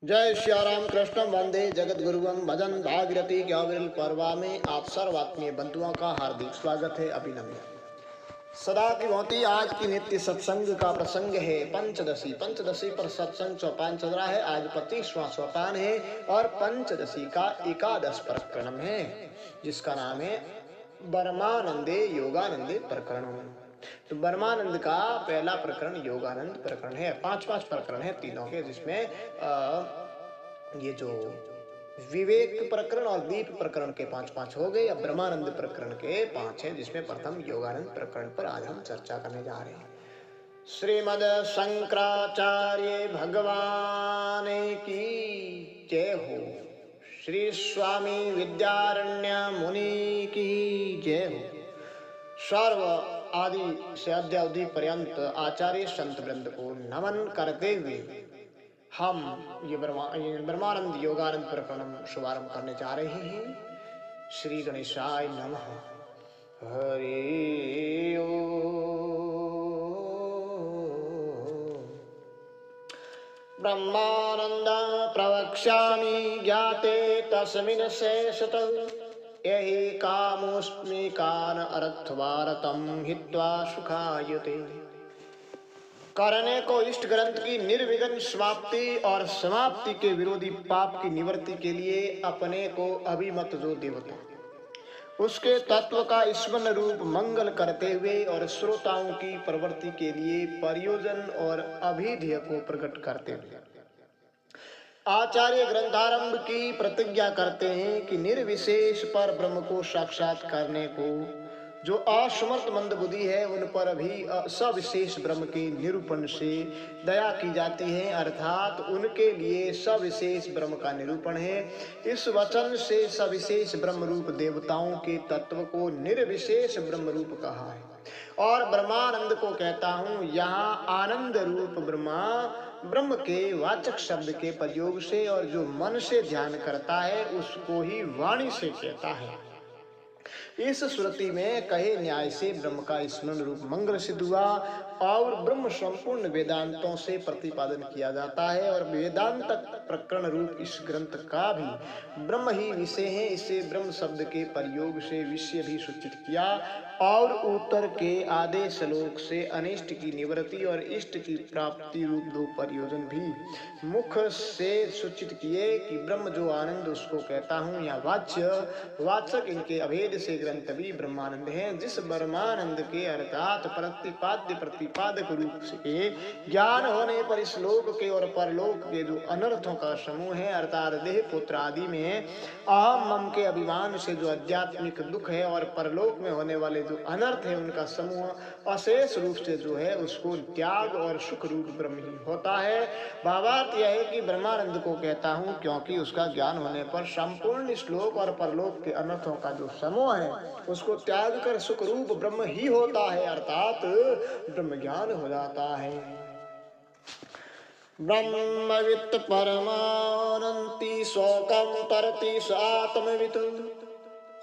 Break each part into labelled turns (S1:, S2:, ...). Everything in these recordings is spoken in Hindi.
S1: जय श्याराम कृष्ण वंदे जगत गुरुवं भजन भागीरथी ज्ञाविरल पर्वा में आप सर्व आत्मीय बंधुओं का हार्दिक स्वागत है। अभिनंदन। सदा की भांति आज की नित्य सत्संग का प्रसंग है पंचदशी। पंचदशी पर सत्संग सोपान चल रहा है। आज 25वां सोपान है और पंचदशी का एकादश प्रकरण है जिसका नाम है ब्रह्मानंदे योगानंदे प्रकरण। तो ब्रह्मानंद का पहला प्रकरण योगानंद प्रकरण है। पांच प्रकरण है तीनों के, जिसमें ये जो विवेक प्रकरण और दीप प्रकरण के पांच हो गए। अब ब्रह्मानंद प्रकरण के 5 है, जिसमें प्रथम योगानंद प्रकरण पर आज हम चर्चा करने जा रहे हैं। श्रीमद शंकराचार्य भगवान की जय हो। श्री स्वामी विद्यारण्य मुनि की जय हो। सर्व आदि से अद्यावधि पर्यंत आचार्य संत वृंद को नमन करते हुए हम ये ब्रह्मानंद योगानंद प्रकरण शुभारंभ करने जा रहे हैं। श्री गणेशाय नमः। हरि ओम। ब्रह्मानंद प्रवक्ष्यामि ज्ञाते तस्मिन् शेषतः यही कामोस्मि कान अर्थवारतम हित्वा सुखायते। करने को इष्ट ग्रंथ की निर्विघ्न समाप्ति और समाप्ति के विरोधी पाप की निवृत्ति के लिए अपने को अभिमत जो देवता उसके तत्व का स्मरण रूप मंगल करते हुए और श्रोताओं की प्रवृत्ति के लिए प्रयोजन और अभिधेय को प्रकट करते हुए आचार्य ग्रंथारंभ की प्रतिज्ञा करते हैं कि निर्विशेष पर ब्रह्म को साक्षात करने को जो असमर्थ मंद बुद्धि है उन पर भी सविशेष ब्रह्म के निरूपण से दया की जाती है, अर्थात उनके लिए सविशेष ब्रह्म का निरूपण है। इस वचन से सविशेष ब्रह्म रूप देवताओं के तत्व को निर्विशेष ब्रह्म रूप कहा है। और ब्रह्मानंद को कहता हूँ यहाँ आनंद रूप ब्रह्म के वाचक शब्द के प्रयोग से और जो मन से ध्यान करता है उसको ही वाणी से कहता है। इस श्रुति में कहे न्याय से ब्रह्म का स्मरण रूप मंगल सिद्ध हुआ और ब्रह्म संपूर्ण वेदांतों से प्रतिपादन किया जाता है और वेदांत प्रकरण रूप इस ग्रंथ का भी ब्रह्म ही विषय है। इसे ब्रह्म शब्द के प्रयोग से विषय भी सूचित किया और उत्तर के आधे श्लोक से अनिष्ट की निवृत्ति और इष्ट की प्राप्ति रूप दो प्रयोजन भी मुख से सूचित किए कि ब्रह्म जो आनंद उसको कहता हूँ या वाचक इनके अभेद से ग्रंथ भी ब्रह्मानंद है। जिस ब्रह्मानंद के अर्थात प्रतिपाद्य प्रतिपादक रूप से ज्ञान होने पर इस लोक के और परलोक के जो अनर्थों का समूह है, अर्थात देह पुत्र आदि में अहम मम के अभिमान से जो आध्यात्मिक दुख है और परलोक में होने वाले जो अनर्थ है उनका समूह अशेष रूप से जो है उसको त्याग और सुख रूप ब्रह्म ही होता है। भावार्थ यह है कि ब्रह्मानंद को कहता हूँ क्योंकि उसका ज्ञान होने पर संपूर्ण श्लोक और परलोक के अनर्थों का जो समूह है उसको त्याग कर सुख रूप ब्रह्म ही होता है, अर्थात ब्रह्म ज्ञान हो जाता है। ब्रह्मवित् परमानन्ति शोकं तरति स आत्मवित्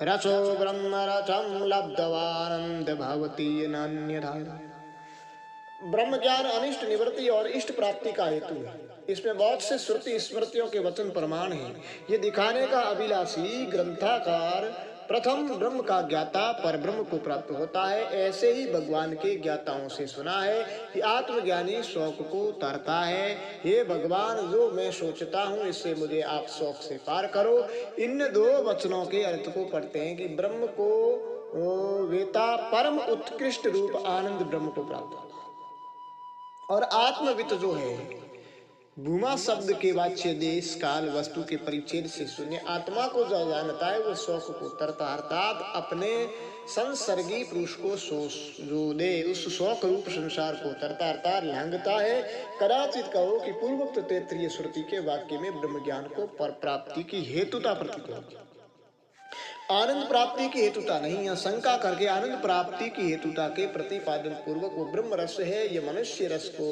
S1: रसो ब्रह्म रसं लब्धवानंद भवति नान्यथा। ब्रह्म ज्ञान अनिष्ट निवृत्ति और इष्ट प्राप्ति का हेतु है। इसमें बहुत से श्रुति स्मृतियों के वचन प्रमाण हैं। ये दिखाने का अभिलाषी ग्रंथाकार प्रथम ब्रह्म का ज्ञाता पर ब्रह्म को प्राप्त होता है। ऐसे ही भगवान के ज्ञाताओं से सुना है कि आत्मज्ञानी शौक को तरता है। हे भगवान, जो मैं सोचता हूँ इससे मुझे आप शौक से पार करो। इन दो वचनों के अर्थ को पढ़ते हैं कि ब्रह्म को वेता परम उत्कृष्ट रूप आनंद ब्रह्म को प्राप्त होता है और आत्मवित जो है भूमा शब्द के वाच्य देश काल वस्तु के परिच्छेद से शून्य आत्मा को जो जानता है वो शौक को तरता, अर्थात अपने संसर्गी पुरुष को जो दे उस शौक रूप संसार को तरता अर्थात लांघता है। कदाचित कहो कि पूर्वोक्त तैत्तिरीय श्रुति के वाक्य में ब्रह्म ज्ञान को पर प्राप्ति की हेतुता प्रतीत होती, आनंद प्राप्ति की हेतुता नहीं। या शंका करके आनंद प्राप्ति की हेतुता के प्रतिपादन पूर्वक वो ब्रह्म रस है, ये मनुष्य रस को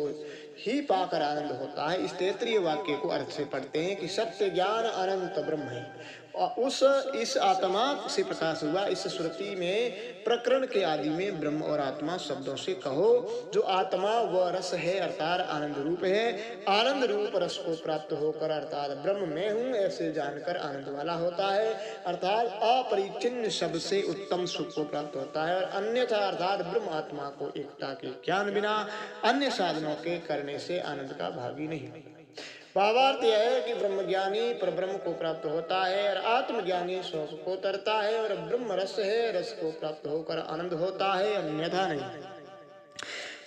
S1: ही पाकर आनंद होता है। इस तैतरीय वाक्य को अर्थ से पढ़ते हैं कि सत्य ज्ञान अनंत ब्रह्म है और इस आत्मा से प्रकाश हुआ। इस श्रुति में प्रकरण के आदि में ब्रह्म और आत्मा शब्दों से कहो। जो आत्मा वह रस है अर्थात आनंद रूप है। आनंद रूप रस को प्राप्त होकर अर्थात ब्रह्म में हूँ ऐसे जानकर आनंद वाला होता है अर्थात अपरिचिन्न शब्द से उत्तम सुख को प्राप्त होता है। और अन्यथा अर्थात ब्रह्म आत्मा को एकता के ज्ञान बिना अन्य साधनों के करने से आनंद का भागी नहीं। भावार्थ यह है कि ब्रह्मज्ञानी परब्रह्म को प्राप्त होता है और आत्मज्ञानी शोक को तरता है और ब्रह्म रस है, रस को प्राप्त होकर आनंद होता है, अन्यथा नहीं।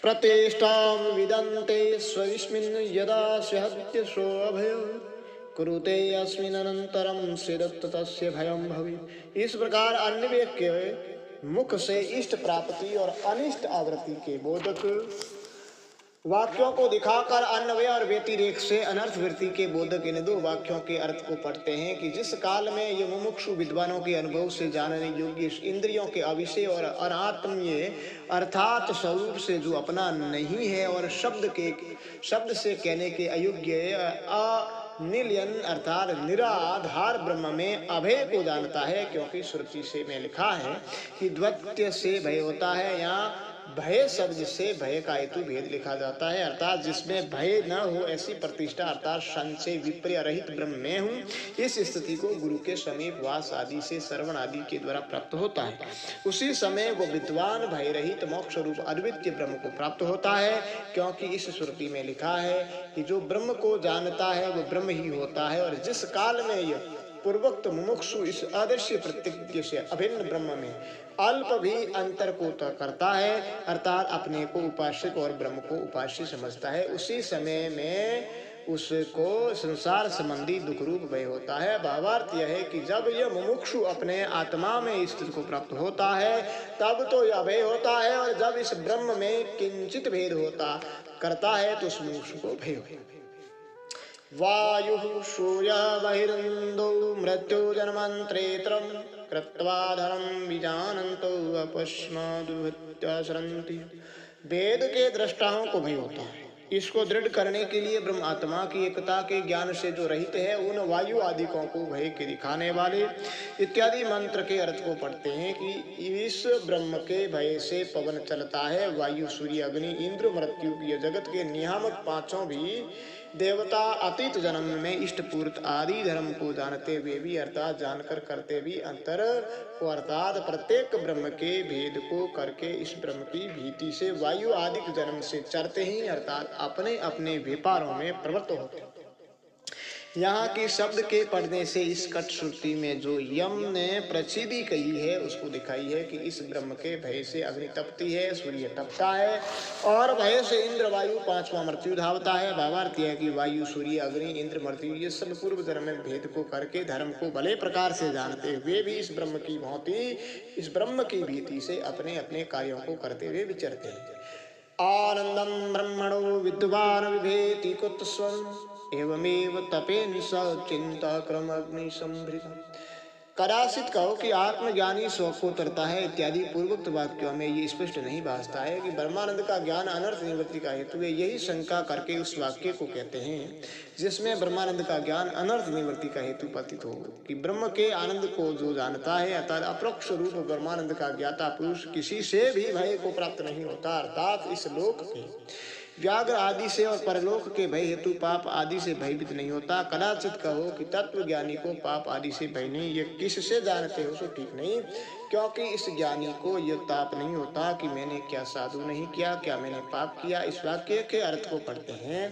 S1: प्रतिष्ठां विदन्ते स्वस्मिन् यदा स्याद्य सोऽभय कुरुते अस्मिन् अनन्तरं सिदत्त तस्य भयं भवेत्। इस प्रकार अन्य के मुख से इष्ट प्राप्ति और अनिष्ट आवृत्ति के बोधक वाक्यों को दिखाकर अन्वय और व्यतिरेक से अनर्थ वृत्ति के बोधक इन दो वाक्यों के अर्थ को पढ़ते हैं कि जिस काल में ये मुमुक्षु विद्वानों के अनुभव से जानने योग्य इंद्रियों के अविषय और अनात्मीय अर्थात स्वरूप से जो अपना नहीं है और शब्द से कहने के अयोग्य निलयन अर्थात निराधार ब्रह्म में अभय को जानता है। क्योंकि श्रुति से में लिखा है कि द्वैत्य से भय होता है, यहाँ भय शब्द से भय का हेतु भेद लिखा जाता है अर्थात जिसमें भय न हो ऐसी प्रतिष्ठा अर्थात संशय विपर्य रहित ब्रह्म में हूँ। इस स्थिति को गुरु के समीप वास आदि से श्रवण आदि के द्वारा प्राप्त होता है। उसी समय वो विद्वान भय रहित मोक्ष रूप अद्वितीय ब्रह्म को प्राप्त होता है। क्योंकि इस श्रुति में लिखा है कि जो ब्रह्म को जानता है वो ब्रह्म ही होता है। और जिस काल में यह पूर्वोक्त मुमुक्षु इस आदर्श प्रतिज्ञ से अभिन्न ब्रह्म में अल्प भी अंतर को करता है अर्थात अपने को उपास्यक और ब्रह्म को उपास्य समझता है, उसी समय में उसको संसार संबंधी दुख रूप भय होता है। भावार्थ यह है कि जब यह मुमुक्षु अपने आत्मा में स्थिति को प्राप्त होता है तब तो यह भय होता है और जब इस ब्रह्म में किंचित भेद होता करता है तो उस मुमुक्षु को भय होता है। वायुः सूर्य बहिरिन्दौ मृत्यु जन्मान्तरेत्रं कृत्वा धर्म विजानन्तो अपस्मादुभृत्या सरन्ति। वेद के दृष्टाओं को भय होता है। इसको दृढ़ करने के लिए ब्रह्म आत्मा की एकता के ज्ञान से जो रहित है उन वायु आदिकों को भय के दिखाने वाले इत्यादि मंत्र के अर्थ को पढ़ते हैं कि इस ब्रह्म के भय से पवन चलता है। वायु सूर्य अग्नि इंद्र मृत्यु ये जगत के नियामक पांचों भी देवता अतीत जन्म में इष्ट पूर्त आदि धर्म को जानते हुए भी अर्थात जानकर करते भी अंतर को अर्थात प्रत्येक ब्रह्म के भेद को करके इस ब्रह्म की भीति से वायु आदि जन्म से चरते ही अर्थात अपने अपने व्यापारों में प्रवृत्त होते हैं। यहाँ की शब्द के पढ़ने से इस कट श्रुति में जो यम ने प्रचिधि कही है उसको दिखाई है कि इस ब्रह्म के भय से अग्नि तपती है, सूर्य तपता है और भय से इंद्र वायु पांचवा मृत्यु धावता है। भावार्थ है कि वायु सूर्य अग्नि इंद्र मृत्यु ये सब पूर्व जन्म में भेद को करके धर्म को भले प्रकार से जानते हुए भी इस ब्रह्म की भांति इस ब्रह्म की भीति से अपने अपने कार्यों को करते हुए विचरते हैं। आनंदम ब्रह्मणो विद्वान विभेति कुतस्वं एवमेव तपेन स चिंता क्रम अग्नि संभृत। कदाचित कहो कि आत्मज्ञानी शोक को तरता है इत्यादि पूर्वोक्त वाक्यों में ये स्पष्ट नहीं भासता है कि ब्रह्मानंद का ज्ञान अनर्थ निवृत्ति का हेतु है। यही शंका करके उस वाक्य को कहते हैं जिसमें ब्रह्मानंद का ज्ञान अनर्थ निवृत्ति का हेतु प्रतीत हो कि ब्रह्म के आनंद को जो जानता है अर्थात अपरोक्ष रूप ब्रह्मानंद का ज्ञाता पुरुष किसी से भी भय को प्राप्त नहीं होता अर्थात इस लोक के व्याघ्र आदि से और परलोक के भय हेतु पाप आदि से भयभीत नहीं होता। कदाचित कहो कि तत्व ज्ञानी को पाप आदि से भय नहीं, ये किससे जानते हो सो ठीक नहीं, क्योंकि इस ज्ञानी को यह ताप नहीं होता कि मैंने क्या साधु नहीं किया, क्या मैंने पाप किया। इस वाक्य के अर्थ को पढ़ते हैं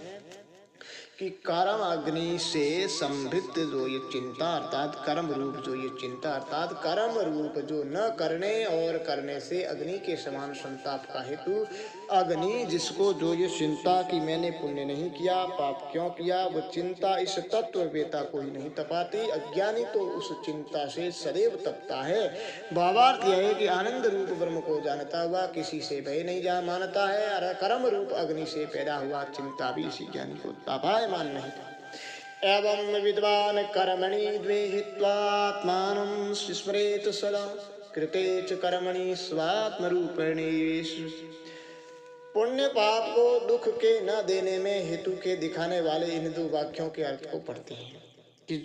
S1: कि कर्म अग्नि से संभृत जो ये चिंता अर्थात कर्म रूप जो ये चिंता अर्थात कर्म रूप जो न करने और करने से अग्नि के समान संताप का हेतु अग्नि जिसको जो ये चिंता कि मैंने पुण्य नहीं किया पाप क्यों किया वो चिंता इस तत्व वेता को ही नहीं तपाती। अज्ञानी तो उस चिंता से सदैव तपता है। भावार्थ यह है कि आनंद रूप ब्रह्म को जानता हुआ किसी से भय नहीं जा मानता है और कर्म रूप अग्नि से पैदा हुआ चिंता भी इसी ज्ञानी को तापायमान नहीं था। एवं विद्वान कर्मणि द्वे हित्वात्मानं स्मरेत सदा कृते च कर्मणि स्वात्मरूपिणी पुण्य पाप को दुख के न देने में हेतु के दिखाने वाले इन दो वाक्यों के अर्थ को पढ़ते हैं कि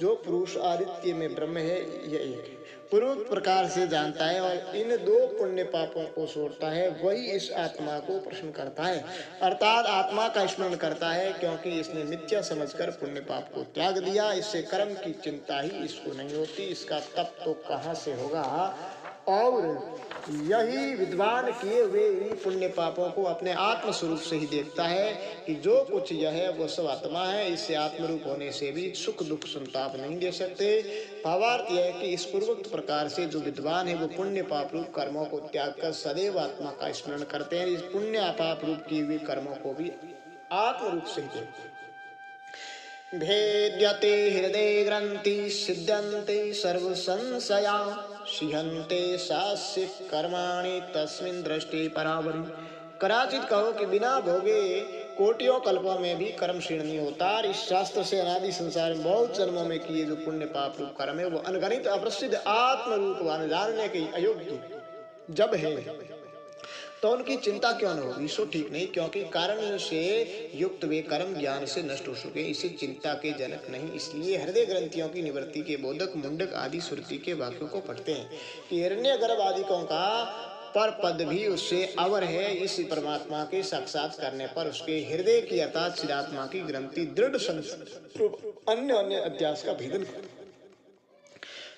S1: जो पुरुष आदित्य में ब्रह्म है यह एक है, पूर्व प्रकार से जानता है और इन दो पुण्य पापों को छोड़ता है, वही इस आत्मा को प्रश्न करता है, अर्थात आत्मा का स्मरण करता है, क्योंकि इसने मिथ्या समझकर पुण्य पाप को त्याग दिया। इससे कर्म की चिंता ही इसको नहीं होती, इसका तप तो कहाँ से होगा। और यही विद्वान किए हुए ही पुण्य पापों को अपने आत्म स्वरूप से ही देखता है कि जो कुछ यह है वो सब आत्मा है, इससे आत्मरूप होने से भी सुख दुख संताप नहीं दे सकते। भावार्थ यह है कि इस पूर्वोक्त प्रकार से जो विद्वान है वो पुण्य पाप रूप कर्मों को त्याग कर सदैव आत्मा का स्मरण करते हैं। इस पुण्य पाप रूप किए हुए कर्मों को भी आत्म रूप से ही देखते हैं। भेद्यते हृदय ग्रंथि सिद्ध्यन्ते सर्व संशया शिहन्ते शास्य कर्माणि तस्मिन् दृष्टि परावरी। कदाचित कहो कि बिना भोगे कोटियों कल्पों में भी कर्म क्षीण नहीं होता। और इस शास्त्र से अनादि संसार में बहुत जन्मों में किए जो पुण्य पाप रूप कर्म है वो अनगणित अप्रसिद्ध आत्म रूप जानने के अयोग्य जब है तो उनकी चिंता क्यों न होगी। सो ठीक नहीं, क्योंकि कारण से युक्त वे कर्म ज्ञान से नष्ट हो चुके, इसे चिंता के जनक नहीं। इसलिए हृदय ग्रंथियों की निवृत्ति के बोधक मुंडक आदि श्रुति के वाक्यों को पढ़ते हैं कि हिरण्यगर्भ आदिकों का पर पद भी उससे अवर है। इस परमात्मा के साक्षात करने पर उसके हृदय की अर्थात चिदात्मा की ग्रंथि दृढ़ अन्य अध्यास का भेदन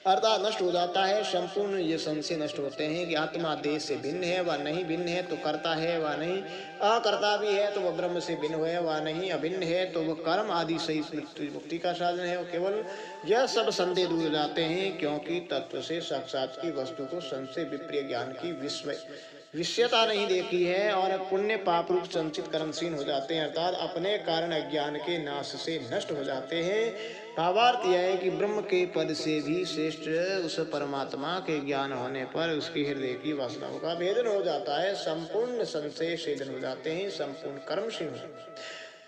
S1: अर्थात नष्ट हो जाता है। संपूर्ण ये संशय नष्ट होते हैं कि आत्मा देह से भिन्न है व नहीं, भिन्न है तो करता है व नहीं, अकर्ता भी है तो वह ब्रह्म से भिन्न है व नहीं, अभिन्न है तो वह कर्म आदि से मृत्यु मुक्ति का साधन है। केवल यह सब संदेह दूर जाते हैं, क्योंकि तत्व से साक्षात की वस्तु को संशय विप्रिय ज्ञान की विषयता नहीं देखी है और पुण्य पाप रूप संचित कर्मशील हो जाते हैं, अर्थात अपने कारण अज्ञान के नाश से नष्ट हो जाते हैं। भावार्थ यह है कि ब्रह्म के पद से भी श्रेष्ठ उस परमात्मा के ज्ञान होने पर उसके हृदय की वासनाओं का भेदन हो जाता है, संपूर्ण संशय छेदन हो जाते हैं, संपूर्ण कर्मशील हो जाते हैं।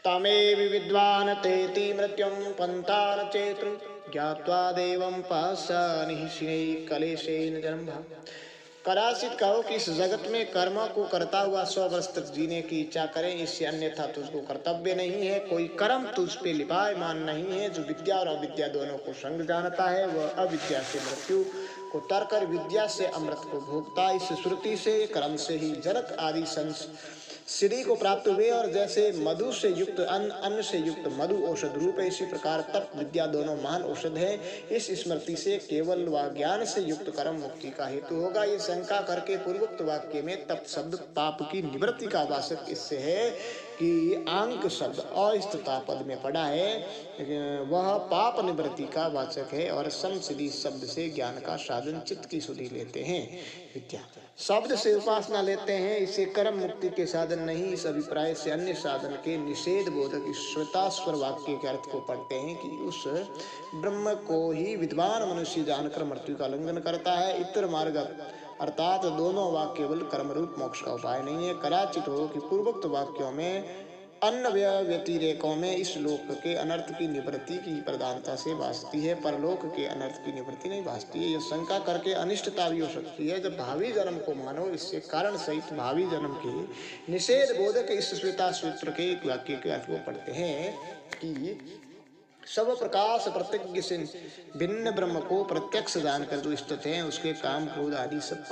S1: तमेव विद्वान तेति मृत्युं पंतान चेतु ज्ञात्वा देवं पासानिहिषिणे कलेशेन जन्म। कदाचित कहो कि इस जगत में कर्म को करता हुआ 100 वर्ष तक जीने की इच्छा करें, इससे अन्यथा तुझको कर्तव्य नहीं है। कोई कर्म तुझ पे लिपायमान नहीं है। जो विद्या और अविद्या दोनों को संग जानता है वह अविद्या से मृत्यु को तर कर विद्या से अमृत को भोगता। इस श्रुति से कर्म से ही जनक आदि सिद्धि को प्राप्त हुए और जैसे मधु से युक्त अन्न से युक्त मधु औषध रूप है, इसी प्रकार तप विद्या दोनों महान औषध है। इस स्मृति से केवल व ज्ञान से युक्त कर्म मुक्ति का हेतु होगा। ये शंका करके पूर्वोक्त वाक्य में तप शब्द पाप की निवृत्ति का वाचक इससे है कि आंक शब्द अस्थिता पद में पड़ा है वह पाप निवृत्ति का वाचक है और समसिद्धि शब्द से ज्ञान का साधन चित्त की शुद्धि लेते हैं। विद्या शब्द से उपासना लेते हैं, इसे कर्म मुक्ति के साधन नहीं। इस अभिप्राय से अन्य साधन के निषेध बोधक श्वेतास्वर वाक्य के अर्थ को पढ़ते हैं कि उस ब्रह्म को ही विद्वान मनुष्य जानकर मृत्यु का उल्लंघन करता है। इतर मार्ग अर्थात दोनों वाक्य केवल कर्म रूप मोक्ष का उपाय नहीं है। कदाचित हो कि पूर्वोक्त वाक्यों में अन्य व्यतिरेकों में इस लोक के अनर्थ की निवृत्ति की प्रधानता से भासती है, परलोक के अनर्थ की निवृत्ति नहीं भासती है। यह शंका करके अनिष्टता भी हो सकती है। जब भावी जन्म को मानो, इससे कारण सहित भावी जन्म के निषेध बोधक इस श्वेता सूत्र के वाक्य के अर्थ को पढ़ते हैं कि सब प्रकाश प्रत्यज्ञ से भिन्न ब्रह्म को प्रत्यक्ष जानकर जो स्थित है उसके काम क्रोध आदि सब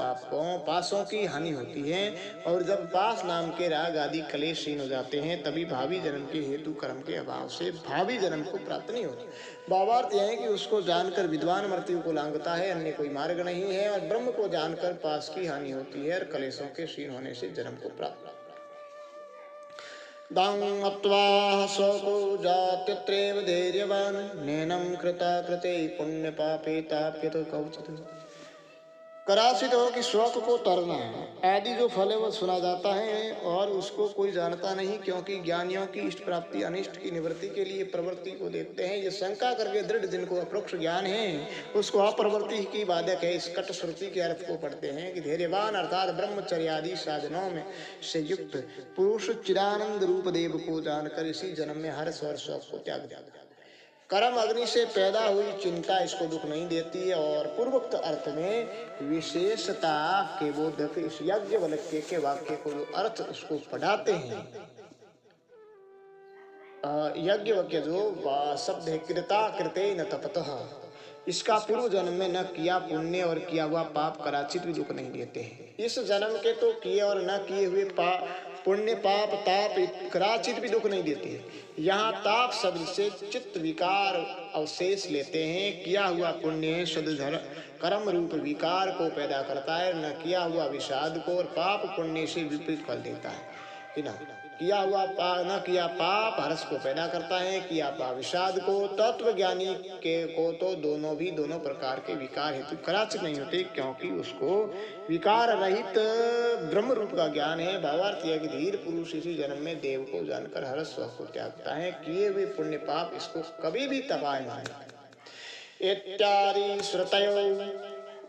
S1: पासों की हानि होती है और जब पास नाम के राग आदि कलेशहीन हो जाते हैं तभी भावी जन्म के हेतु कर्म के अभाव से भावी जन्म को प्राप्त नहीं होती। भावार्थ यह है कि उसको जानकर विद्वान मृत्यु को लांघता है, अन्य कोई मार्ग नहीं है। और ब्रह्म को जानकर पास की हानि होती है और कलेशों के क्षीण होने से जन्म को प्राप्त। दांगत्वा स्वको जात्यत्रेव धैर्यवान् नैनं कृता कृते पुण्य पापे ताप्यत कौचित्। कदाचित हो कि शोक को तरना आदि जो फल है वह सुना जाता है और उसको कोई जानता नहीं, क्योंकि ज्ञानियों की इष्ट प्राप्ति अनिष्ट की निवृत्ति के लिए प्रवृत्ति को देखते हैं। ये शंका करके दृढ़ जिनको अप्रोक्ष ज्ञान है उसको अप्रवृत्ति की बाधक है। इस कट श्रुति के अर्थ को पढ़ते हैं कि धैर्यवान अर्थात ब्रह्मचर्य आदि साधनों में से युक्त पुरुष चिदानंद रूप देव को जानकर इसी जन्म में हर्ष और शोक को त्याग देता है। कर्म अग्नि से पैदा हुई चिंता इसको दुख नहीं देती है। और पूर्वोक्त अर्थ में विशेषता के बोधक इस याज्ञवल्क्य के वाक्य को जो अर्थ उसको पढ़ाते हैं, यज्ञवल्क्य जो शब्द है कृता कृते न तपतः, इसका पूर्व जन्म में न किया पुण्य और किया हुआ पाप कदाचित भी दुख नहीं देते हैं। इस जन्म के तो किए और न किए हुए पुण्य पाप ताप कदाचित भी दुख नहीं देते हैं। यहाँ ताप शब्द से चित्त विकार अवशेष लेते हैं। किया हुआ पुण्य शुद्ध कर्म रूप विकार को पैदा करता है, न किया हुआ विषाद को, और पाप पुण्य से विपरीत फल देता है ना। किया हुआ न किया पाप हर्ष को पैदा करता है, किया पाप विषाद को। तत्वज्ञानी के को तो दोनों प्रकार के विकार हेतु कदाचित नहीं होते, क्योंकि उसको विकार रहित ब्रह्म रूप का ज्ञान है। भावार्थ यह कि धीर पुरुष इसी जन्म में देव को जानकर हर्ष को त्यागता है। किए हुए पुण्य पाप इसको कभी भी तबाह नहीं। इत्यादि श्रुतयो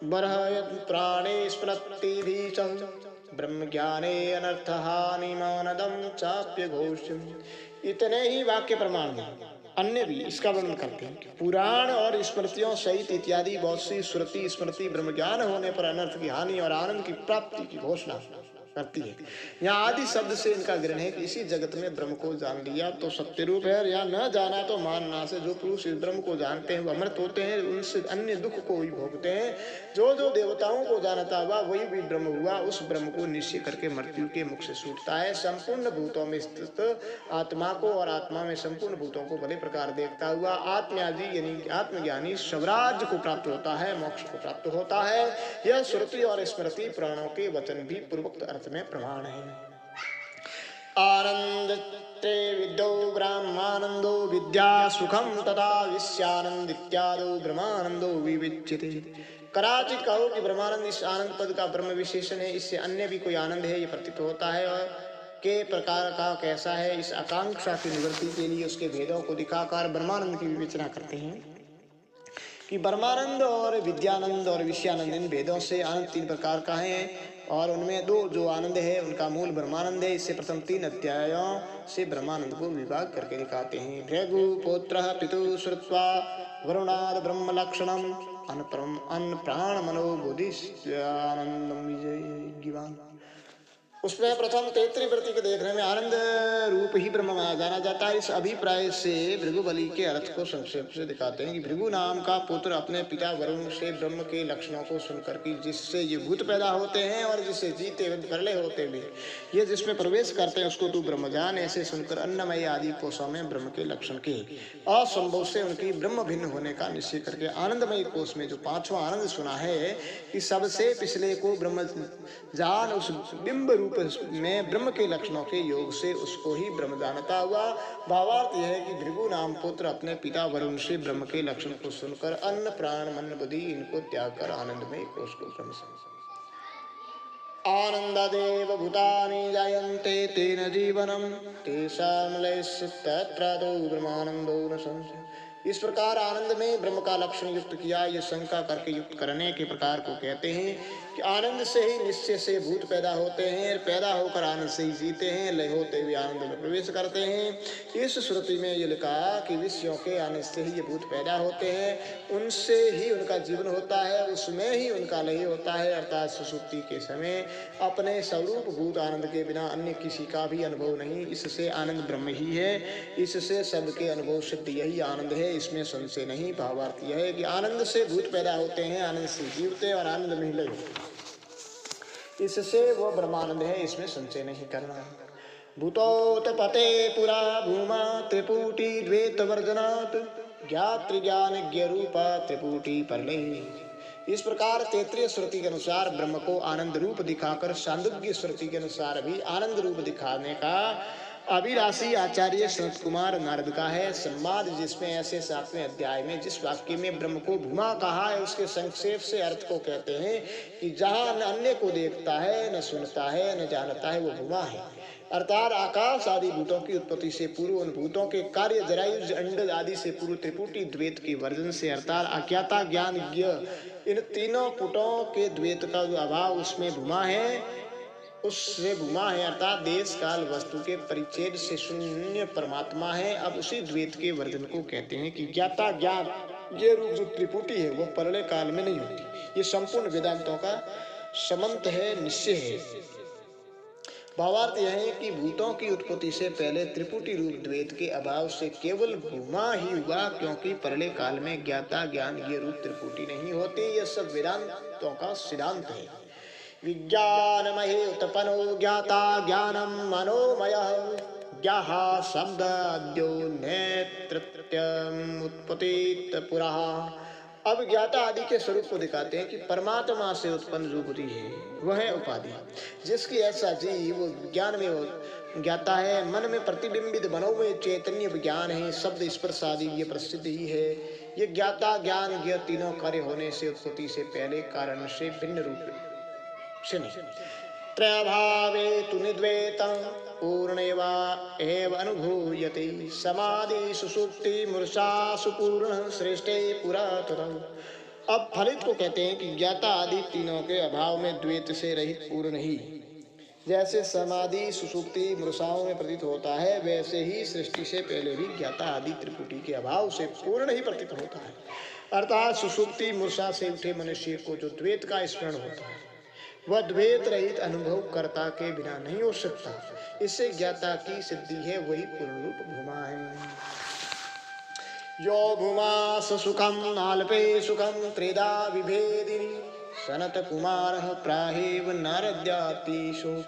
S1: बरहयत् प्राणे स्मृति भी ब्रह्म ज्ञाने अनर्थ हानि मानदम चाप्य घोषम। इतने ही वाक्य प्रमाण हैं, अन्य भी इसका वर्णन करते हैं। पुराण और स्मृतियों सहित इत्यादि बहुत सी श्रुति स्मृति ब्रह्म ज्ञान होने पर अनर्थ की हानि और आनंद की प्राप्ति की घोषणा करती है। यहाँ आदि शब्द से इनका ग्रहण है कि इसी जगत में ब्रह्म को जान लिया तो सत्य रूप है, और या न जाना तो मानना से जो पुरुष इस ब्रह्म को जानते हैं वो अमृत होते हैं, उनसे अन्य दुख को ही भोगते हैं। जो देवताओं को जानता हुआ वही भी ब्रह्म हुआ, उस ब्रह्म को निश्चय करके मृत्यु के मुख से छूटता है। संपूर्ण भूतों में स्थित आत्मा को और आत्मा में संपूर्ण भूतों को भले प्रकार देखता हुआ आत्मयाजी यानी आत्मज्ञानी स्वराज्य को प्राप्त होता है, मोक्ष को प्राप्त होता है। यह श्रुति और स्मृति पुराणों के वचन भी पूर्वोक्त अर्थ में प्रमाण है। आनंद ते विद्यो ब्रह्मानंदो विद्या सुखम तथा विषयानंद इत्यादो ब्रह्मानंदो विविच्यते। कदाचित कहो कि ब्रह्मानंद इस आनंद पद का ब्रह्म विशेषण है, इससे अन्य भी कोई आनंद है ये प्रतीत होता है, और के प्रकार का कैसा है, इस आकांक्षा की निवृत्ति के लिए उसके भेदों को दिखाकर ब्रह्मानंद की विवेचना करते हैं कि ब्रह्मानंद और विद्यानंद और विषयानंद इन भेदों से आनंद तीन प्रकार का है, और उनमें दो जो आनंद है उनका मूल ब्रह्मानंद है। इससे प्रथम 3 अध्यायों से ब्रह्मानंद को विभाग करके दिखाते हैं। भृगु पुत्र पितु श्रुत्वा वरुणाद ब्रह्म लक्षणम अन्न प्राण मनो बुद्धि आनंदम विजय। उसमें प्रथम तैत्रीय वृत्ति के देखने में आनंद रूप ही ब्रह्म माना जाना जाता है। इस अभिप्राय से भृगुबली के अर्थ को संक्षेप से दिखाते हैं कि भृगु नाम का पुत्र अपने पिता वरुण से ब्रह्म के लक्षणों को सुनकर कि जिससे ये भूत पैदा होते हैं और जिससे जीते प्रलय होते भी ये जिसमें प्रवेश करते हैं उसको तू ब्रह्म जान, ऐसे सुनकर अन्नमय आदि कोशों में ब्रह्म के लक्षण के असंभव से उनकी ब्रह्म भिन्न होने का निश्चय करके आनंदमय कोश में जो 5वां आनंद सुना है कि सबसे पिछले को ब्रह्म जान, उस बिंब रूप में ब्रह्म के लक्षणों के योग से उसको ही ब्रह्म जानता हुआ। भावार्थ यह है कि भृगु नाम पुत्र अपने पिता वरुण से ब्रह्म के लक्षण को सुनकर अन्न प्राण मन बुद्धि इनको त्याग कर आनंदमय कोश को ब्रह्म समझ। आनंदादेव भूतानि जायन्ते तेन जीवनम तेषां लयस्य तत्रादौ ब्रह्मानंदो न संशयः। इस प्रकार आनंद में ब्रह्म का लक्षण युक्त किया, ये शंका करके युक्त करने के प्रकार को कहते हैं कि आनंद से ही निश्चय से भूत पैदा होते हैं, पैदा होकर आनंद से ही जीते हैं, लय होते हुए आनंद में प्रवेश करते हैं। इस श्रुति में ये लिखा कि विषयों के आनंद से ही ये भूत पैदा होते हैं, उनसे ही उनका जीवन होता है, उसमें ही उनका लय होता है, अर्थात सुषुप्ति के समय अपने स्वरूप भूत आनंद के बिना अन्य किसी का भी अनुभव नहीं। इससे आनंद ब्रह्म ही है, इससे सबके अनुभव सिद्ध यही आनंद है, इसमें संशय नहीं। भावार्थ यह है कि आनंद से भूत पैदा होते हैं, आनंद से जीवते और आनंद में लय होते, इससे वो ब्रह्मानंद है, इसमें संशय नहीं करना। भूतोत्पते पुरा भूमा त्रिपुटी द्वैत वर्जनात् ज्ञातृ ज्ञानज्ञ रूपा त्रिपुटी परलय। इस प्रकार तैत्रीय श्रुति के अनुसार ब्रह्म को आनंद रूप दिखाकर छांदोग्य श्रुति के अनुसार भी आनंद रूप दिखाने का अभिलाषी आचार्य सनत कुमार नारद का है संवाद, जिसमें ऐसे 7वें अध्याय में जिस वाक्य में ब्रह्म को भूमा कहा है उसके संक्षेप से अर्थ को कहते हैं कि जहाँ न अन्य को देखता है, न सुनता है, न जानता है, वो भूमा है। अर्थात आकाश आदि भूतों की उत्पत्ति से पूर्व उन भूतों के कार्य जरायुज अंड आदि से पूर्व त्रिपुटी द्वैत के वर्जन से अर्थात अज्ञाता ज्ञान ज्ञ इन तीनों पुटों के द्वैत का जो अभाव उसमें भूमा है, उससे भूमा है, अर्थात देश काल वस्तु के परिच्छेद से शून्य परमात्मा है। अब उसी द्वैत के वर्जन को कहते हैं कि ज्ञाता ज्ञान ये रूप जो त्रिपुटी है वो प्रलय काल में नहीं होती। ये संपूर्ण वेदांतों का समंत है, निश्चय है। भावार्थ यह है कि भूतों की उत्पत्ति से पहले त्रिपुटी रूप द्वैत के अभाव से केवल भूमा ही हुआ, क्योंकि प्रलय काल में ज्ञाता ज्ञान ये रूप त्रिपुटी नहीं होती। यह सब वेदांतों का सिद्धांत है। विज्ञानमये उत्पन्नो ज्ञाता ज्ञानम मनोमयः ज्ञाः शब्दाद्यो नेतृत्यम् उत्पत्तित पुरः। अब ज्ञाता आदि के स्वरूप को दिखाते हैं कि परमात्मा से उत्पन्न जो बुद्धि है वह है उपाधि, जिसकी ऐसा जीव ज्ञान में वो ज्ञाता है। मन में प्रतिबिंबित मनोमय चैतन्य विज्ञान है। शब्द स्पर्श आदि ये प्रसिद्ध ही है। ये ज्ञाता ज्ञान ये तीनों कार्य होने से उत्पत्ति से पहले कारण से भिन्न रूप से नहीं। त्रयभावे तु निद्वैतं पूर्णेव एव अनुभूयते समाधि सुसुप्ति मूर्छा सुपूर्ण श्रेष्ठे पुरातनम्। अब फलित को कहते हैं कि ज्ञाता आदि तीनों के अभाव में द्वैत से रहित पूर्ण ही जैसे समाधि सुसुप्ति मूर्छाओं में प्रतीत होता है, वैसे ही सृष्टि से पहले भी ज्ञाता आदि त्रिपुटी के अभाव से पूर्ण ही प्रतीत होता है। अर्थात सुसुप्ति मूर्छा से उठे मनुष्य को जो द्वैत का स्मरण होता है वह द्वैत रहित अनुभव कर्ता के बिना नहीं हो सकता। इससे ज्ञाता की सिद्धि है, वही पूर्ण रूप भूमा है। यो भूमा सुखम नाल्पे सुखम त्रिधा विभेदिनी सनत कुमार प्राहेव नारद्याति शोक।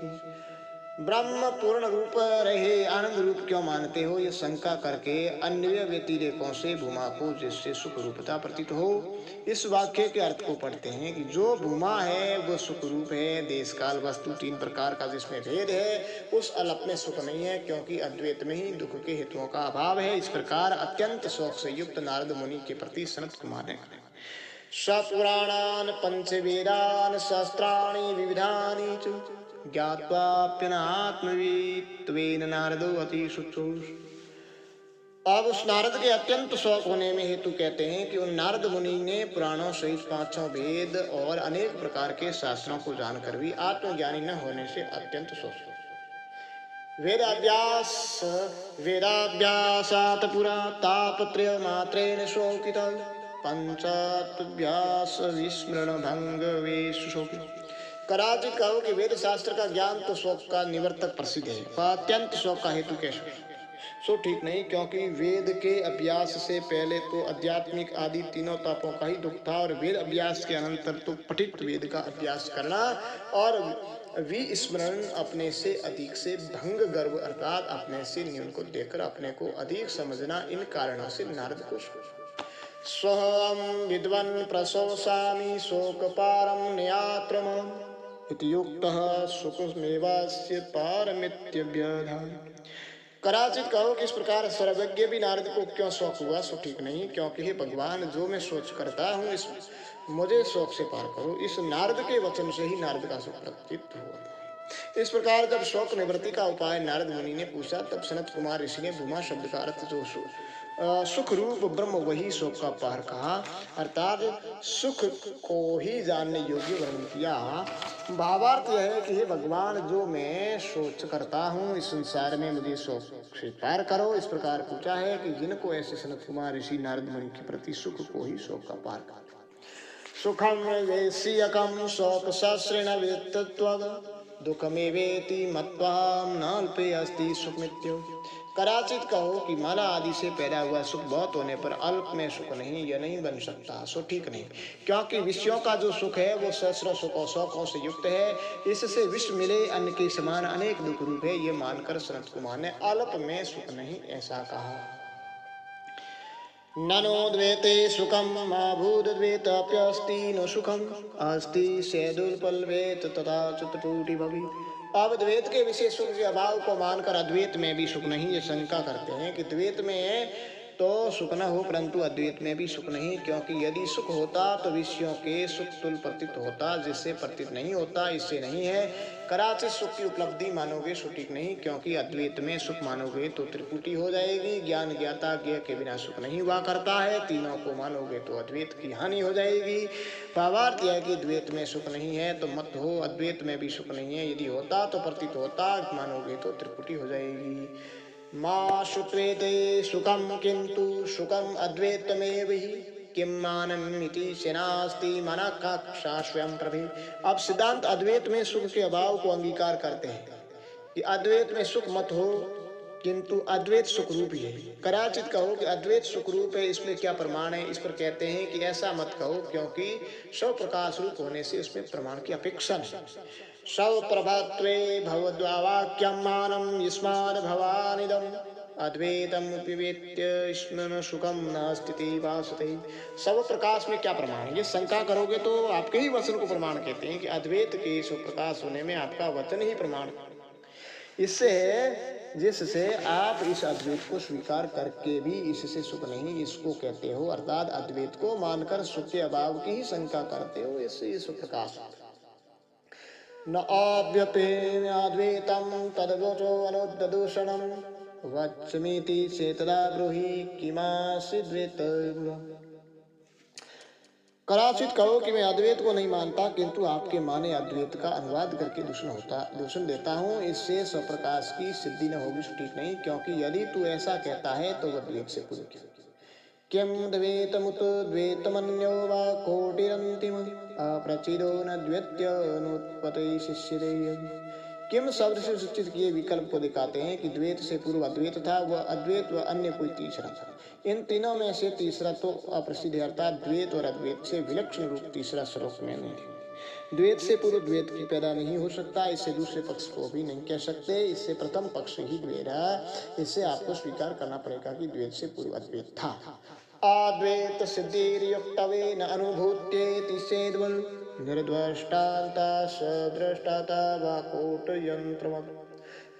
S1: ब्रह्म पूर्ण रूप रहे आनंद रूप क्यों मानते हो, ये शंका करके अन्य व्यतिरेकों से भूमा को जिससे सुख रूपता प्रतीत हो। इस वाक्य के अर्थ को पढ़ते हैं कि जो भूमा है वो सुख रूप है। देश काल वस्तु तीन प्रकार का जिसमें भेद है, उस अलप में सुख नहीं है, क्योंकि अद्वैत में ही दुख के हेतुओं का अभाव है। इस प्रकार अत्यंत शोक से युक्त नारद मुनि के प्रति सनत कुमार ने सपुराणान पंचवेदान शास्त्राणि विविधानि च ज्ञात्वाप्यनात्मवित्वेन नारदो अति शुचो। अब उस नारद के अत्यंत शौक होने में हेतु कहते हैं कि उन नारद मुनि ने पुराणों सहित पांचों वेद और अनेक प्रकार के शास्त्रों को जानकर भी आत्मज्ञानी न होने से अत्यंत शोक। वेदाभ्यासात् पुरा तापत्रय मात्रेण शोकितः पंचाभ्यास विस्मरण भंग वेश शोक। कदाचित कहो कि वेद शास्त्र का ज्ञान तो शोक का निवर्तक प्रसिद्ध है, वह अत्यंत शोक का हेतु कैसे? सो ठीक नहीं, क्योंकि वेद के अभ्यास से पहले तो आध्यात्मिक आदि तीनों तापों का ही दुख था, और वेद अभ्यास के अनंतर तो पठित वेद का अभ्यास करना और विस्मरण अपने से अधिक से भंग गर्व अर्थात अपने से न्यून को देखकर अपने को अधिक समझना, इन कारणों से नारद को स्वहं विद्वन् प्रशंसामि शोक पारम न्यात्रम इति युक्तः सुखमेवास्य पारमित्यभ्यधाय। कदाचित कहो कि इस प्रकार सर्वज्ञ भी नारद को क्यों शोक हुआ, सो ठीक नहीं, क्योंकि हे भगवान जो मैं सोच करता हूँ इस मुझे शोक से पार करो। इस नारद के वचन से ही नारद का शोक प्रतीत हुआ। इस प्रकार जब शोक निवृत्ति का उपाय नारद मुनि ने पूछा, तब सनत कुमार ऋषि ने भूमा शब्द का अर्थ जो सुख रूप ब्रह्म वही शोक का पार कहा, अर्थात सुख को ही जानने योग्य वर्णन किया। भावार्थ यह है कि हे भगवान जो मैं सोच करता हूँ इस संसार में मुझे शोक से पार करो। इस प्रकार पूछा है कि जिनको ऐसे सनत कुमार ऋषि नारद मुनि के प्रति सुख को ही शोक का पार कर सुखम वेश्यकम शोक सहस्रेण वित्तत्वद दुखमेवेति मत्वाम नाल्पे अस्ति सुखमित्यो। कदाचित कहो कि माला आदि से पैदा हुआ सुख बहुत होने पर अल्प में सुख नहीं, यह नहीं बन सकता, सो ठीक नहीं, क्योंकि विषयों का जो सुख है वो सहस्रों सुखों शौकों से युक्त है। इससे विश्व मिले अन्न के समान अनेक दुख रूप है, ये मानकर सनत कुमार ने अल्प में सुख नहीं ऐसा कहा। ननो द्वैते सुखम माभूद्वैतप्यस्ति नो सुखम अस्ति सेदुर्पल्वेत तथा चित्तटूटि भवि। अब द्वैत के विशेष सुख के अभाव को मानकर अद्वैत में भी सुख नहीं, ये शंका करते हैं कि द्वैत में तो सुख न हो, परंतु अद्वैत में भी सुख नहीं, क्योंकि यदि सुख होता तो विषयों के सुख तुल प्रतीत होता, जिससे प्रतीत नहीं होता, इससे नहीं है। कदाचित सुख की उपलब्धि मानोगे सो ठीक नहीं, क्योंकि अद्वैत में सुख मानोगे तो त्रिपुटी हो जाएगी। ज्ञान ज्ञाता ज्ञेय के बिना सुख नहीं हुआ करता है, तीनों को मानोगे तो अद्वैत की हानि हो जाएगी। भावार्थ यह है कि द्वैत में सुख नहीं है तो मत हो, अद्वैत में भी सुख नहीं है, यदि होता तो प्रतीत होता, मानोगे तो त्रिपुटी हो जाएगी। मा शुत्वेते सुखम किंतु सुखम अद्वैतमेव हि, किम मानम इति सेनास्ति मन कक्षा स्वयं प्रभि। अब सिद्धांत अद्वैत में सुख के अभाव को अंगीकार करते हैं कि अद्वैत में सुख मत हो, किंतु अद्वैत सुख रूप ही है। कदाचित कहो कि अद्वैत सुख रूप है, इसमें क्या प्रमाण है? इस पर कहते हैं कि ऐसा मत कहो, क्योंकि स्व प्रकाश रूप होने से उसमें प्रमाण की अपेक्षा नहीं। स्व प्रभात्वे भवद्वाक्यम मानम युष्मान भवानिदम अद्वैतम उपवेत्य स्मरण सुखम नास्ति भासते। सब प्रकाश में क्या प्रमाण है? ये शंका करोगे तो आपके ही वचन को प्रमाण कहते हैं कि अद्वैत के स्वप्रकाश होने में आपका वचन ही प्रमाण। इससे जिससे आप इस अद्वैत को स्वीकार करके भी इससे सुख नहीं, इसको कहते हो, अर्थात अद्वैत को मानकर सुख के अभाव की ही शंका करते हो, इससे ये स्वप्रकाश। न आव्यपेन्द्वैतम तद्वचो अनुदूषणम वच्मीति चेतदा ब्रूहि किमासिद्वैत। कदाचित कहो कि मैं अद्वैत को नहीं मानता, किंतु आपके माने अद्वैत का अनुवाद करके दूषण देता हूँ, इससे स्वप्रकाश की सिद्धि न होगी ठीक नहीं, क्योंकि यदि तू ऐसा कहता है तो अद्वैत से पूर्व किम द्वैतमुत द्वैतमन्यो वा कोटिरंतिम अप्रचिदो न द्वैत्योनुत्पत्ति शिष्यते। किम शब्द से सूचित किए विकल्प को दिखाते हैं कि द्वैत से पूर्व अद्वैत था, वह अद्वैत व अन्य कोई तीसरा था। इन तीनों में से तीसरा तो अप्रसिद्ध है, अर्थात द्वैत और अद्वैत से विलक्षण रूप तीसरा श्लोक में नहीं है। द्वैत से पूर्व द्वैत की पैदा नहीं हो सकता, इससे दूसरे पक्ष को भी नहीं कह सकते, इससे प्रथम पक्ष ही द्वैत है। इससे आपको स्वीकार करना पड़ेगा कि द्वैत से पूर्व अद्वैत था। अद्वैत सिद्धिर्युक्तवे न अनुभूत्येति सेद्वन् निर्द्वष्टान्ता सदृष्टाता वा कोटयंत्रवत्।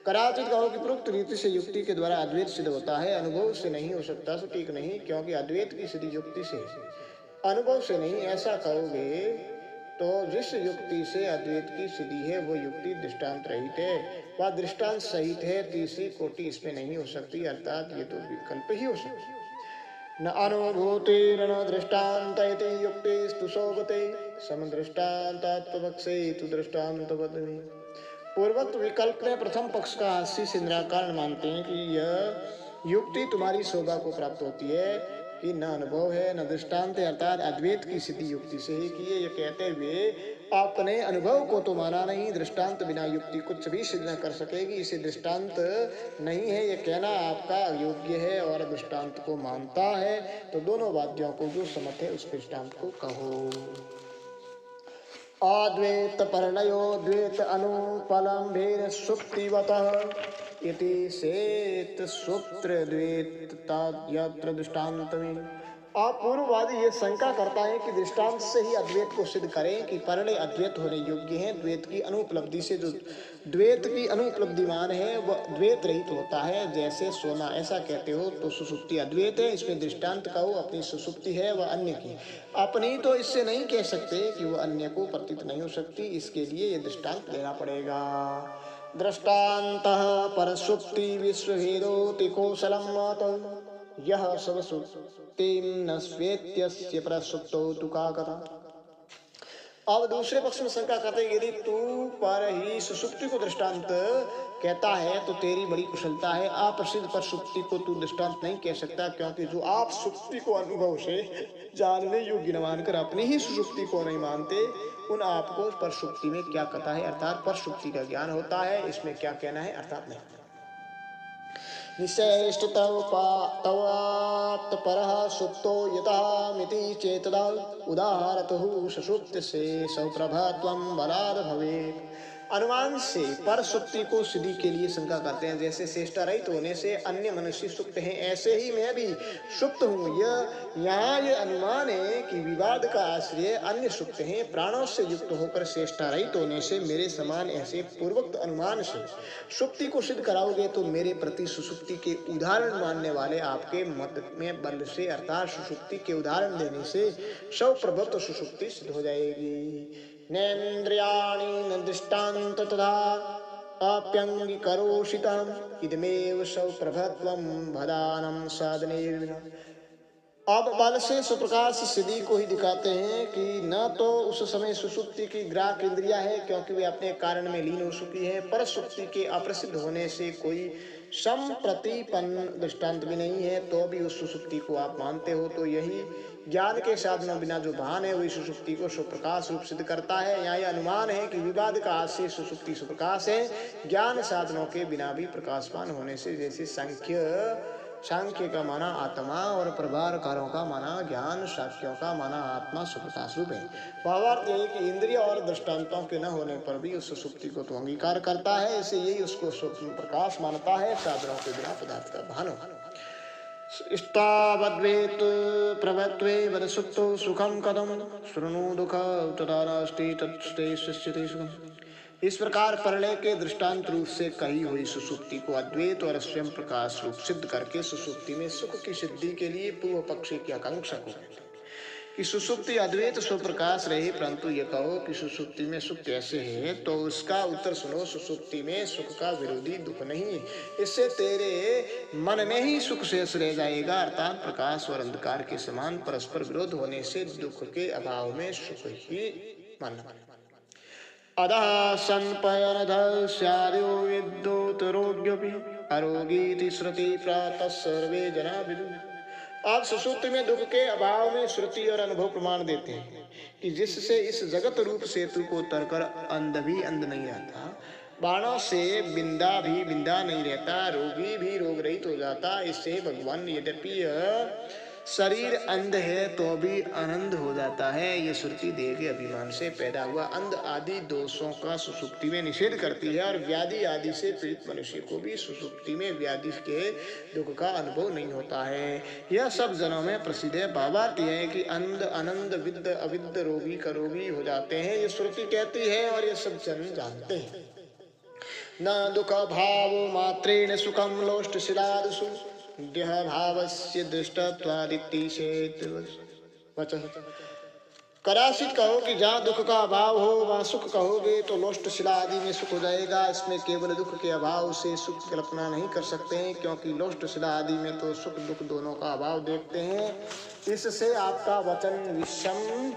S1: कदाचित कहो कि प्रयुक्त रीति से युक्ति के द्वारा अद्वैत सिद्ध होता है, अनुभव से नहीं हो सकता, तो ठीक नहीं, क्योंकि अद्वैत की सिद्धि युक्ति से है, अनुभव से नहीं। ऐसा कहोगे तो जिस युक्ति से अद्वैत की सिद्धि है वो युक्ति दृष्टांत रहित है, वह दृष्टांत सहित है, तीसरी कोटि इसमें नहीं हो सकती, अर्थात ये तो विकल्प ही हो सकती। न अनुभूतिर्न दृष्टान्त इति युक्तिस्तु शोभते समदृष्टान्तात्वपक्षेतु दृष्टान्तवद्। पूर्वोक्त विकल्प में प्रथम पक्ष का हास्य से निराकरण मानते हैं कि यह युक्ति तुम्हारी शोभा को प्राप्त होती है कि न अनुभव है न दृष्टांत है, अर्थात अद्वैत की सिद्धि युक्ति से ही की है। ये कहते हुए आपने अनुभव को तो माना नहीं, दृष्टांत बिना युक्ति कुछ भी सिद्ध न कर सकेगी, इसे दृष्टांत नहीं है, ये कहना आपका योग्य है, और दृष्टांत को मानता है तो दोनों वाद्यों को जो समझ है उस दृष्टांत को कहो। अद्वैत परिणयो द्वैत अनुपलम्भेन सुप्तिवतः इति सेत सूत्र द्वैतता यत्र दृष्टान्तमेन। पूर्ववादी ये शंका करता है कि दृष्टांत से ही अद्वैत को सिद्ध करें कि परिणय अद्वैत होने योग्य है। द्वैत की अनुपलब्धि से जो द्वैत की अनुपलब्धिमान है वह द्वैत रहित होता है, जैसे सोना। ऐसा कहते हो तो सुसुप्ति अद्वैत है, इसमें दृष्टांत कहो अपनी सुसुप्ति है वह अन्य की, अपनी तो इससे नहीं कह सकते कि वह अन्य को प्रतीत नहीं हो सकती, इसके लिए ये दृष्टांत लेना पड़ेगा। दृष्टान्तः परसुप्ति विश्वभेदोति कौशलम् यह सबसुप्तिं न स्वेत्यस्य परसुप्तौ तु का कथा। अब दूसरे पक्ष में शंका करते हैं, यदि तू पर ही सुसुप्ति को दृष्टांत कहता है तो तेरी बड़ी कुशलता है, अप्रसिद्ध पर सुप्ति को तू दृष्टांत नहीं कह सकता, क्योंकि जो आप सुप्ति को अनुभव से जानने योग्य न मानकर अपनी ही सुसुप्ति को नहीं मानते, उन आपको पर सुप्ति में क्या कथा है, अर्थात पर सुप्ति का ज्ञान होता है, इसमें क्या कहना है, अर्थात नहीं। निश्चेष्ट तवात् परः सुप्तो यतः मिति चेतदा उदाहरतुः सुषुप्त से सौप्रभत्वं बलाद् भवेत्। अनुमान से पर सुप्ति को सिद्धि के लिए शंका करते हैं। जैसे चेष्टा रहित होने से अन्य मनुष्य सुप्त हैं, ऐसे ही मैं भी सुप्त हूँ। यहाँ ये अनुमान है कि विवाद का आश्रय अन्य सुप्त हैं। प्राणों से युक्त होकर चेष्टा रहित होने से मेरे समान ऐसे पूर्वोक्त अनुमान से सुप्ति को सिद्ध कराओगे तो मेरे प्रति सुसुप्ति के उदाहरण मानने वाले आपके मत में बल से अर्थात सुसुप्ति के उदाहरण देने से स्वप्रभुत्व सुसुप्ति सिद्ध हो जाएगी। नेन्द्रियाणि न दृष्टान्त तथा अप्यङ्गीकरोषितम् इदमेव स्वप्रभत्वं भदानं साधनेर्विना। अब बल से सुप्रकाश सिद्धि को ही दिखाते हैं कि न तो उस समय सुसुप्ति की ग्राहक इंद्रिया है क्योंकि वे अपने कारण में लीन हो चुकी है, पर सुप्ति के अप्रसिद्ध होने से कोई संप्रतिपन्न दृष्टांत भी नहीं है, तो भी उस सुसुप्ति को आप मानते हो। तो यही ज्ञान के साधनों बिना जो भान है वही सुसुप्ति को सुप्रकाश रूप सिद्ध करता है। यहाँ यह अनुमान है कि विवाद का आश्रय सुसुप्ति सुप्रकाश है, ज्ञान साधनों के बिना भी प्रकाशमान होने से। जैसे सांख्य का माना आत्मा और प्रभारकारों का माना ज्ञान, शाक्यों का माना आत्मा सुप्रकाश रूप है। भावार्थ यही कि इंद्रिय और दृष्टांतों के न होने पर भी उस सुसुप्ति को तो अंगीकार करता है, इसे यही उसको प्रकाश मानता है, साधनों के बिना पदार्थ का भान हो। स्तावद्वेत प्रभत्वे वद सुप्तो सुखम कदम शृणु दुख तदा नास्ति तत्स्ते शिष्यते सुखम। इस प्रकार प्रलय के दृष्टांत रूप से कही हुई सुसुप्ति को अद्वैत और स्वयं प्रकाश रूप सिद्ध करके सुसुप्ति में सुख की सिद्धि के लिए पूर्व पक्षी की आकांक्षा को कहते हैं कि सुसुप्ति अद्वैत स्वप्रकाश रहे, परंतु ये कहो कि सुसुप्ति में सुख कैसे है, तो उसका उत्तर सुनो। सुसुप्ति में सुख का विरोधी दुख नहीं, इससे तेरे मन में ही सुख शेष रह जाएगा, अर्थात प्रकाश और अंधकार के समान परस्पर विरोध होने से दुख के अभाव में सुख ही मानना। अधः संपयनधः स्यादयो विद्युतरोग्योऽपि अरोगीति श्रुति प्रातः सर्वे जना विदुः। आप सुसुप्ति में दुख के अभाव में श्रुति और अनुभव प्रमाण देते हैं कि जिससे इस जगत रूप सेतु को तरकर अंध भी अंध नहीं रहता, बाणों से बिंदा भी बिंदा नहीं रहता, रोगी भी रोग रहित हो जाता। इससे भगवान यद्यपि शरीर अंध है तो भी आनंद हो जाता है। ये श्रुति देह के अभिमान से पैदा हुआ अंध आदि दोषों का सुसुप्ति में निषेध करती है, और व्याधि आदि से पीड़ित मनुष्य को भी सुसुप्ति में व्याधि के दुख का अनुभव नहीं होता है। यह सब जनों में प्रसिद्ध है। भावार्थ यह है कि अंध आनंद विद्ध अविद्ध रोगी करोगी हो जाते हैं, ये श्रुति कहती है और ये सब जन जानते हैं। न दुख भाव मात्रेण सुखम लोष्ट शिलादसु देह भावस्य दृष्टत्वादितिशेत वचः। कदाचित कहो कि जहाँ दुख का अभाव हो वहाँ सुख कहोगे तो लोष्ट शिला आदि में सुख हो जाएगा। इसमें केवल दुख के अभाव से सुख की कल्पना नहीं कर सकते हैं, क्योंकि लोष्ट शिला आदि में तो सुख दुख दोनों का अभाव देखते हैं। इससे आपका वचन विषम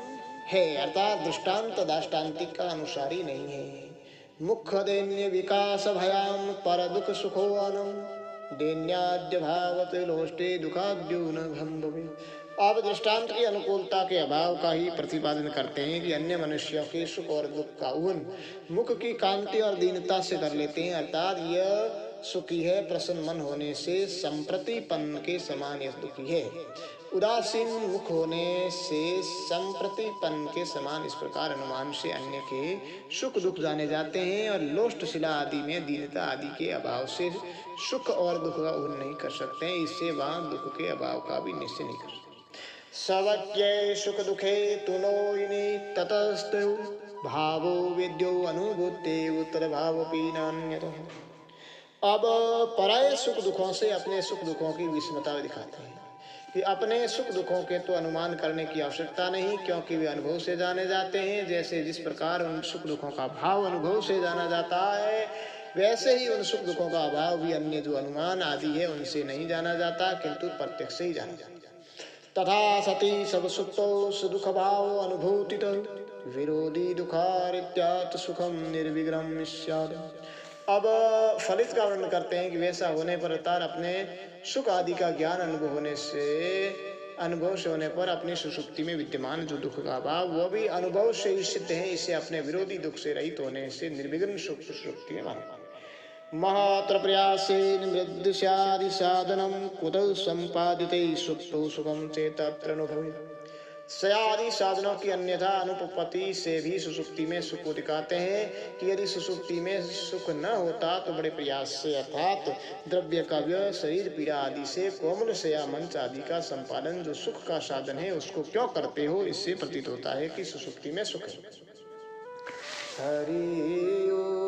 S1: है, अर्थात दृष्टांत दाष्टान्तिक का अनुसारी नहीं है। मुख्य दैन्य विकास भयाम पर दुख सुखोवनम दैन्याद्य भावत लोष्टे दुखाद्यो न भंभवे। आप दृष्टांत की अनुकूलता के अभाव का ही प्रतिपादन करते हैं कि अन्य मनुष्यों के सुख और दुख का उन मुख की कांति और दीनता से कर लेते हैं, अर्थात यह सुखी है प्रसन्न मन होने से संप्रतिपन्न के समान यह दुखी है उदासीन मुख होने से संप्रतिपन्न के समान। इस प्रकार अनुमान से अन्य के सुख दुख जाने जाते हैं, और लोष्ट शिला आदि में दीनता आदि के अभाव से सुख और दुख का उन नहीं कर सकते हैं। इससे वहाँ दुख के अभाव का भी निश्चय नहीं कर सकते। सवज्ञे सुख दुखे तुनोइनि ततस्तु भावो विद्यो अनुभूते उत्तर भावपि नान्यतः। अब पराये सुख दुखों से अपने सुख दुखों की विषमता दिखाते हैं कि अपने सुख दुखों के तो अनुमान करने की आवश्यकता नहीं, क्योंकि वे अनुभव से जाने जाते हैं। जैसे जिस प्रकार उन सुख दुखों का भाव अनुभव से जाना जाता है, वैसे ही उन सुख दुखों का अभाव भी अन्य जो अनुमान आदि है उनसे नहीं जाना जाता, किंतु प्रत्यक्ष से ही जाना जाता। तथा सती सब सुप्तो दुख भाव अनुभूति विरोधी दुखारित्यात् सुखम निर्विग्रम स्यात्। अब फलित का वर्णन करते हैं कि वैसा होने पर अर्थात अपने सुख आदि का ज्ञान अनुभव से होने पर अपनी सुसुप्ति में विद्यमान जो दुख का अभाव वह भी अनुभव से ही सिद्ध है। इसे अपने विरोधी दुख से रहित होने से निर्विघ्न सुख सुसुप्ति में मानता है। महत्र प्रयासेन वृद्धिस्यादि साधनम कुतः संपादिते सुप्तो सुखम चेतत्र अनुभवे। शया आदि साधनों की अन्यथा अनुपपत्ति से भी सुसुप्ति में सुख को दिखाते हैं कि यदि सुसुप्ति में सुख न होता तो बड़े प्रयास से अर्थात द्रव्य का व्यय, शरीर पीड़ा आदि से कोमल शया मंच आदि का संपादन जो सुख का साधन है उसको क्यों करते हो। इससे प्रतीत होता है कि सुसुप्ति में सुख है। हरि ओम।